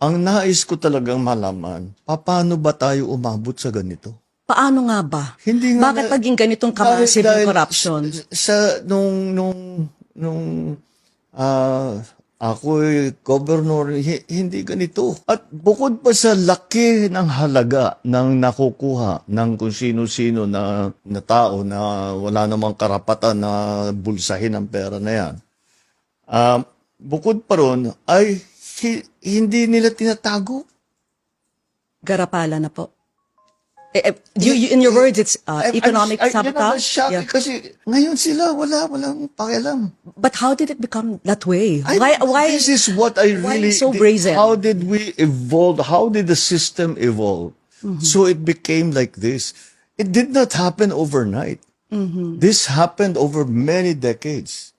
ang nais ko talagang malaman, paano ba tayo umabot sa ganito? Paano nga ba? Hindi nga Bakit na- maging ganitong ka-massive yung corruption? Ako governor, hindi ganito. At bukod pa sa laki ng halaga ng nakukuha ng kung sino-sino na tao na wala namang karapatan na bulsahin ang pera na yan, bukod pa ron ay hindi nila tinatago. Garapala na po. In your words, it's economic Yun ang sabotage? shocking kasi ngayon sila walang pakialam. But how did it become that way? I- Why? This is what I why really. so brazen? How did we evolve? How did the system evolve? So it became like this. It did not happen overnight. This happened over many decades.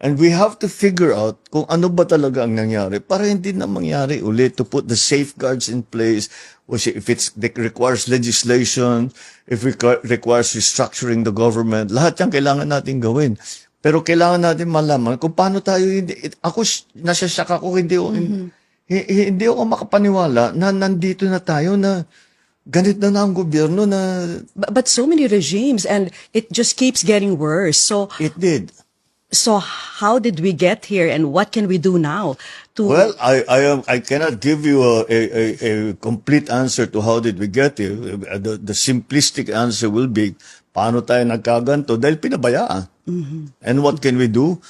And we have to figure out kung ano ba talaga ang nangyari para hindi na mangyari ulit, to put the safeguards in place, if it requires legislation, if it requires restructuring the government, lahat yan kailangan natin gawin. Pero kailangan natin malaman kung paano tayo ako, nasasyak ako, hindi ako makapaniwala na nandito na tayo na ganit na ang gobyerno na But so many regimes, and it just keeps getting worse. So how did we get here, and what can we do now to? Well, I cannot give you a complete answer to how did we get here. The simplistic answer will be, paano tayo nagkaganto? Dahil pinabayaan. And what can we do?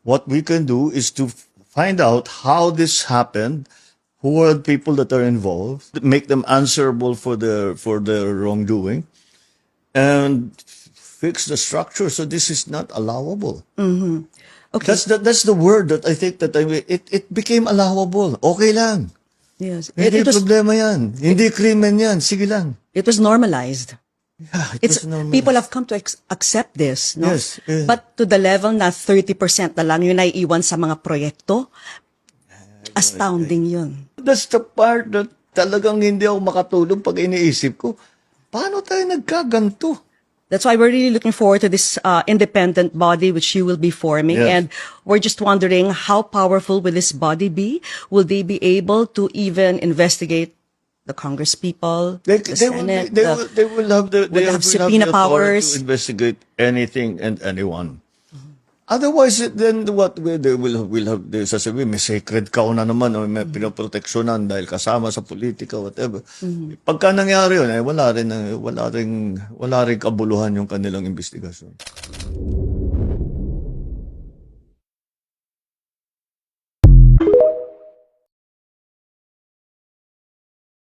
What we can do is to find out how this happened, who are the people that are involved, make them answerable for their wrongdoing, and fix the structure so this is not allowable. Okay. That's the word that I think that it became allowable. Okay lang. Yes, Hindi it was problema yan. Hindi krimen yan. Sige lang. it was normalized. Yeah, it It's was normal. people have come to accept this, no? Yes, yeah. But to the level na 30% na lang yung naiiwan sa mga proyekto, astounding yun. That's the part that talagang hindi ako makatulog pag iniisip ko. Paano tayo nagkaganto? That's why we're really looking forward to this independent body which you will be forming. Yes. And we're just wondering, how powerful will this body be? Will they be able to even investigate the Congress people, the Senate? They will have the subpoena authority powers. to investigate anything and anyone. Otherwise, then what they will have, they sasabihin, may sacred cow na naman, o may pinoproteksyonan dahil kasama sa politika, whatever. Pagka nangyari yun, wala rin kabuluhan yung kanilang investigasyon.